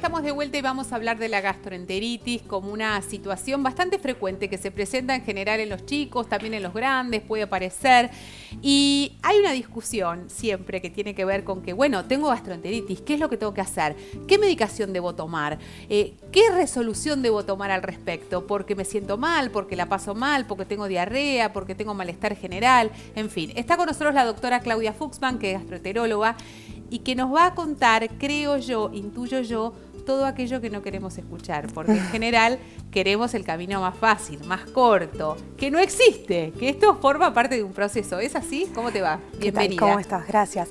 estamos de vuelta y vamos a hablar de la gastroenteritis como una situación bastante frecuente que se presenta en general en los chicos, también en los grandes, puede aparecer. Y hay una discusión siempre que tiene que ver con que, bueno, tengo gastroenteritis, ¿qué es lo que tengo que hacer? ¿Qué medicación debo tomar? ¿Qué resolución debo tomar al respecto? ¿Porque me siento mal? ¿Porque la paso mal? ¿Porque tengo diarrea? ¿Porque tengo malestar general? En fin, está con nosotros la doctora Claudia Fuchsman, que es gastroenteróloga, y que nos va a contar, creo yo, intuyo yo, todo aquello que no queremos escuchar, porque en general queremos el camino más fácil, más corto, que no existe, que esto forma parte de un proceso. ¿Es así? ¿Cómo te va? Bienvenida. ¿Cómo estás? Gracias.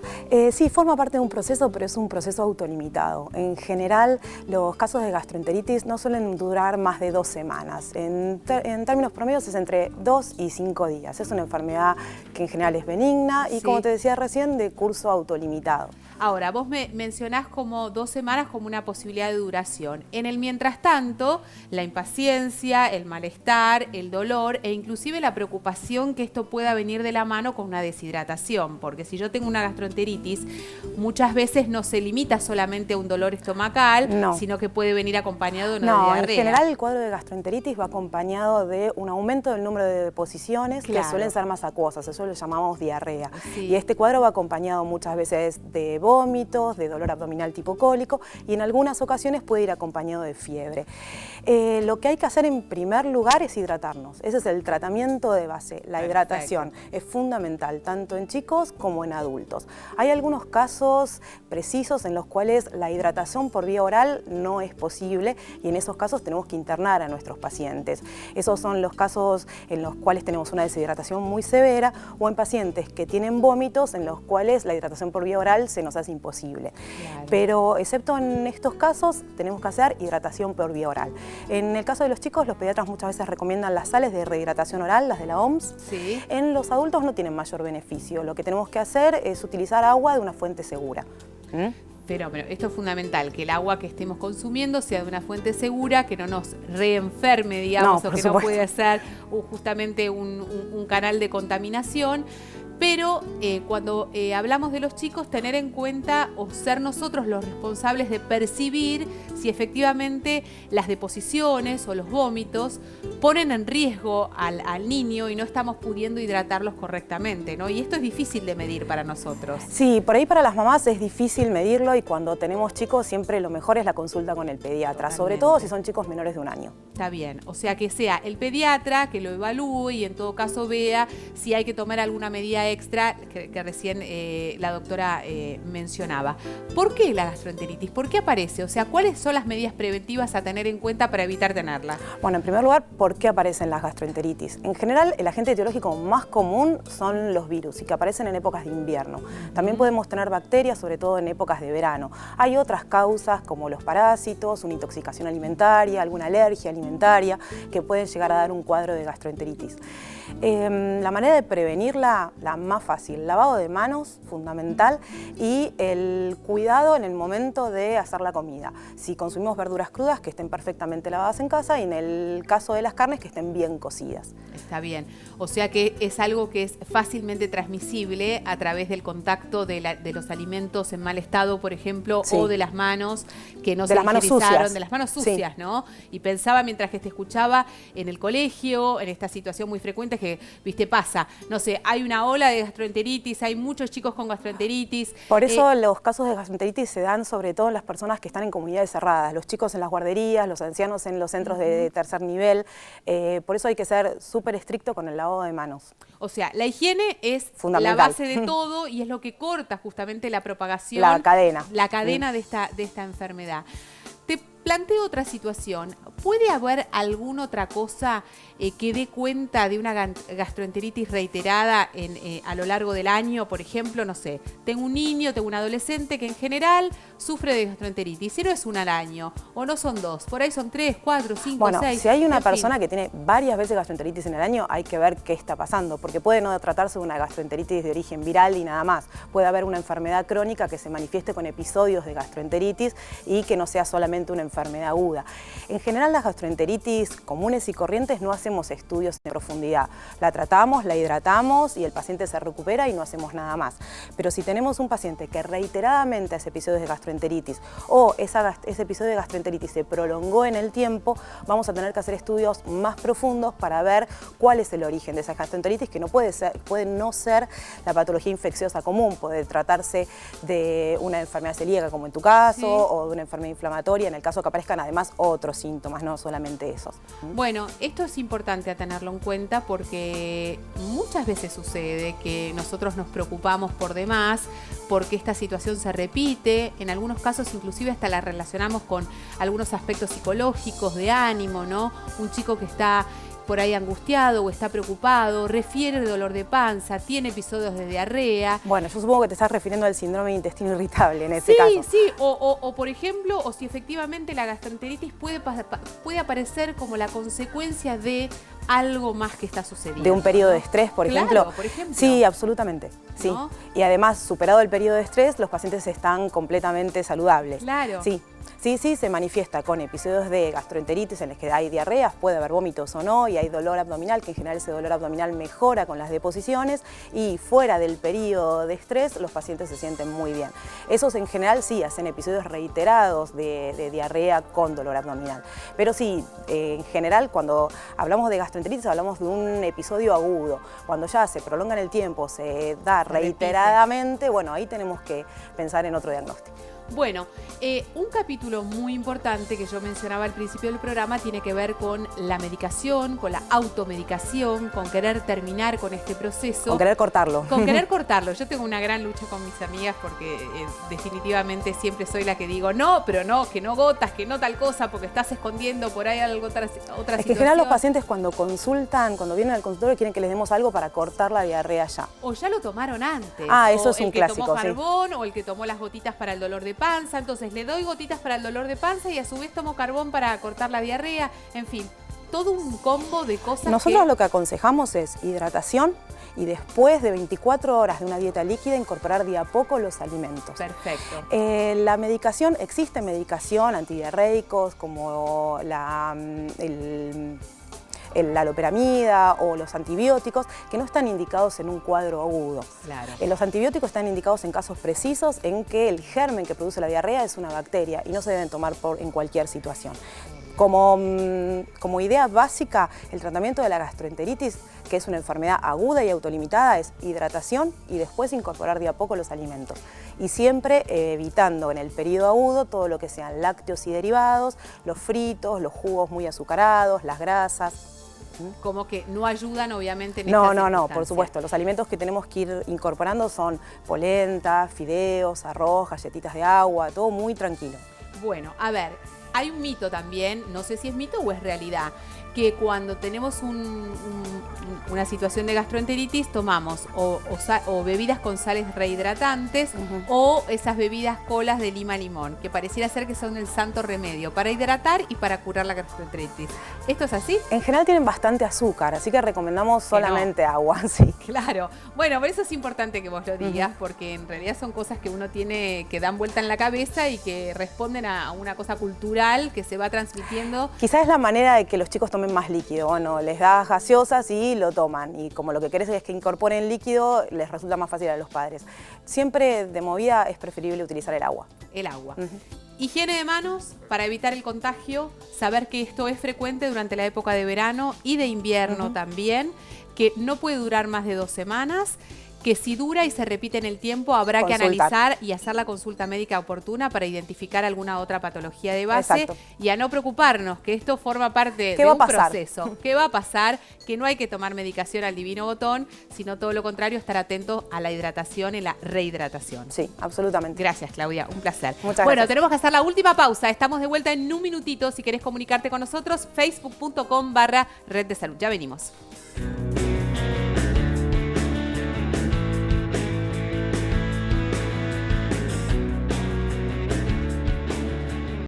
Sí, forma parte de un proceso, pero es un proceso autolimitado. En general, los casos de gastroenteritis no suelen durar más de 2 semanas. En términos promedios es entre 2 y 5 días. Es una enfermedad que en general es benigna y, como te decía recién, de curso autolimitado. Ahora, vos me mencionás como 2 semanas como una posibilidad de duración. En el mientras tanto, la impaciencia, el malestar, el dolor e inclusive la preocupación que esto pueda venir de la mano con una deshidratación. Porque si yo tengo una gastroenteritis, muchas veces no se limita solamente a un dolor estomacal, sino que puede venir acompañado de una diarrea. En general el cuadro de gastroenteritis va acompañado de un aumento del número de deposiciones que suelen ser más acuosas, eso lo llamamos diarrea. Y este cuadro va acompañado muchas veces de vómitos, de dolor abdominal tipo cólico y en algunas ocasiones puede ir acompañado de fiebre. Lo que hay que hacer en primer lugar es hidratarnos. Ese es el tratamiento de base, la hidratación. Es fundamental, tanto en chicos como en adultos. Hay algunos casos precisos en los cuales la hidratación por vía oral no es posible y en esos casos tenemos que internar a nuestros pacientes. Esos son los casos en los cuales tenemos una deshidratación muy severa o en pacientes que tienen vómitos en los cuales la hidratación por vía oral se nos hace imposible. Pero excepto en estos casos tenemos que hacer hidratación por vía oral. En el caso de los chicos, los pediatras muchas veces recomiendan las sales de rehidratación oral, las de la OMS. En los adultos no tienen mayor beneficio. Lo que tenemos que hacer es utilizar agua de una fuente segura. Pero esto es fundamental, que el agua que estemos consumiendo sea de una fuente segura, que no nos reenferme, digamos, o que no puede ser justamente un canal de contaminación. Pero cuando hablamos de los chicos, tener en cuenta o ser nosotros los responsables de percibir si efectivamente las deposiciones o los vómitos ponen en riesgo al niño y no estamos pudiendo hidratarlos correctamente, ¿no? Y esto es difícil de medir para nosotros. Sí, por ahí para las mamás es difícil medirlo y cuando tenemos chicos siempre lo mejor es la consulta con el pediatra, sobre todo si son chicos menores de 1 año. Está bien, o sea que sea el pediatra que lo evalúe y en todo caso vea si hay que tomar alguna medida extra que recién la doctora mencionaba. ¿Por qué la gastroenteritis? ¿Por qué aparece? O sea, ¿cuáles son las medidas preventivas a tener en cuenta para evitar tenerla? Bueno, en primer lugar, ¿por qué aparecen las gastroenteritis? En general, el agente etiológico más común son los virus y que aparecen en épocas de invierno. También podemos tener bacterias, sobre todo en épocas de verano. Hay otras causas como los parásitos, una intoxicación alimentaria, alguna alergia alimentaria que pueden llegar a dar un cuadro de gastroenteritis. La manera de prevenirla, la más fácil, lavado de manos, fundamental, y el cuidado en el momento de hacer la comida. Si consumimos verduras crudas, que estén perfectamente lavadas en casa, y en el caso de las carnes, que estén bien cocidas. Está bien, o sea que es algo que es fácilmente transmisible a través del contacto de los alimentos en mal estado, por ejemplo, o de las manos que no se higienizaron, de las manos sucias, ¿no? Y pensaba mientras que te escuchaba en el colegio, en esta situación muy frecuente que, viste, pasa, no sé, hay una ola de gastroenteritis, hay muchos chicos con gastroenteritis. Por eso los casos de gastroenteritis se dan sobre todo en las personas que están en comunidades cerradas, los chicos en las guarderías, los ancianos en los centros de tercer nivel, por eso hay que ser súper estricto con el lavado de manos. O sea, la higiene es la base de todo y es lo que corta justamente la propagación, la cadena de esta enfermedad. Te planteo otra situación. ¿Puede haber alguna otra cosa que dé cuenta de una gastroenteritis reiterada a lo largo del año? Por ejemplo, no sé, tengo un niño, tengo un adolescente que en general sufre de gastroenteritis. Si no es una al año, o no son 2, por ahí son 3, 4, 5, 6. Bueno, si hay una persona que tiene varias veces gastroenteritis en el año, hay que ver qué está pasando, porque puede no tratarse de una gastroenteritis de origen viral y nada más. Puede haber una enfermedad crónica que se manifieste con episodios de gastroenteritis y que no sea solamente una enfermedad enfermedad aguda. En general, las gastroenteritis comunes y corrientes no hacemos estudios en profundidad. La tratamos, la hidratamos y el paciente se recupera y no hacemos nada más. Pero si tenemos un paciente que reiteradamente hace episodios de gastroenteritis o ese episodio de gastroenteritis se prolongó en el tiempo, vamos a tener que hacer estudios más profundos para ver cuál es el origen de esa gastroenteritis, que no puede no ser la patología infecciosa común, puede tratarse de una enfermedad celíaca como en tu caso, o de una enfermedad inflamatoria, en el caso que aparezcan además otros síntomas, no solamente esos. Bueno, esto es importante a tenerlo en cuenta porque muchas veces sucede que nosotros nos preocupamos por demás porque esta situación se repite, en algunos casos inclusive hasta la relacionamos con algunos aspectos psicológicos, de ánimo, ¿no? Un chico que está por ahí angustiado o está preocupado, refiere dolor de panza, tiene episodios de diarrea. Bueno, yo supongo que te estás refiriendo al síndrome de intestino irritable en ese caso. Sí, o por ejemplo, o si efectivamente la gastroenteritis puede aparecer como la consecuencia de algo más que está sucediendo. De un periodo de estrés, por ejemplo. Sí, absolutamente. Sí. ¿No? Y además, superado el periodo de estrés, los pacientes están completamente saludables. Claro. Sí, se manifiesta con episodios de gastroenteritis en los que hay diarreas, puede haber vómitos o no, y hay dolor abdominal, que en general ese dolor abdominal mejora con las deposiciones, y fuera del periodo de estrés los pacientes se sienten muy bien. Esos en general sí hacen episodios reiterados de diarrea con dolor abdominal. Pero sí, en general cuando hablamos de gastroenteritis hablamos de un episodio agudo. Cuando ya se prolonga en el tiempo, se da reiteradamente, bueno, ahí tenemos que pensar en otro diagnóstico. Bueno, un capítulo muy importante que yo mencionaba al principio del programa tiene que ver con la medicación, con la automedicación, con querer terminar con este proceso. Con querer cortarlo. Con querer cortarlo. Yo tengo una gran lucha con mis amigas porque definitivamente siempre soy la que digo, no, pero no, que no gotas, que no tal cosa, porque estás escondiendo por ahí otra situación. Es que en general los pacientes cuando consultan, cuando vienen al consultorio, quieren que les demos algo para cortar la diarrea ya. O ya lo tomaron antes. Eso es un clásico, el que tomó carbón, o el que tomó las gotitas para el dolor de panza, entonces le doy gotitas para el dolor de panza y a su vez tomo carbón para cortar la diarrea, en fin, todo un combo de cosas. Nosotros lo que aconsejamos es hidratación y después de 24 horas de una dieta líquida incorporar de a poco los alimentos. Perfecto. La medicación, existe medicación, antidiarreicos como la loperamida o los antibióticos que no están indicados en un cuadro agudo. Claro. Los antibióticos están indicados en casos precisos en que el germen que produce la diarrea es una bacteria y no se deben tomar en cualquier situación. Como idea básica, el tratamiento de la gastroenteritis, que es una enfermedad aguda y autolimitada, es hidratación y después incorporar de a poco los alimentos. Y siempre evitando en el periodo agudo todo lo que sean lácteos y derivados, los fritos, los jugos muy azucarados, las grasas. Como que no ayudan obviamente en estas circunstancias. No, por supuesto. Los alimentos que tenemos que ir incorporando son polenta, fideos, arroz, galletitas de agua, todo muy tranquilo. Bueno, a ver, hay un mito también, no sé si es mito o es realidad, que cuando tenemos una situación de gastroenteritis tomamos o bebidas con sales rehidratantes o esas bebidas colas de lima-limón, que pareciera ser que son el santo remedio para hidratar y para curar la gastroenteritis. ¿Esto es así? En general tienen bastante azúcar, así que recomendamos solamente agua, sí. Claro. Bueno, por eso es importante que vos lo digas, porque en realidad son cosas que uno tiene, que dan vuelta en la cabeza y que responden a una cosa cultural que se va transmitiendo. Quizás es la manera de que los chicos tomen más líquido, bueno, les das gaseosas y lo toman, y como lo que querés es que incorporen líquido, les resulta más fácil a los padres. Siempre de movida es preferible utilizar el agua. El agua. Higiene de manos para evitar el contagio, saber que esto es frecuente durante la época de verano y de invierno también, que no puede durar más de 2 semanas, que si dura y se repite en el tiempo habrá que analizar y hacer la consulta médica oportuna para identificar alguna otra patología de base. Y a no preocuparnos, que esto forma parte de un proceso. ¿Qué va a pasar? Que no hay que tomar medicación al divino botón, sino todo lo contrario, estar atento a la hidratación y la rehidratación. Sí, absolutamente. Gracias, Claudia, un placer. Muchas gracias. Tenemos que hacer la última pausa. Estamos de vuelta en un minutito. Si querés comunicarte con nosotros, facebook.com/Red de Salud. Ya venimos.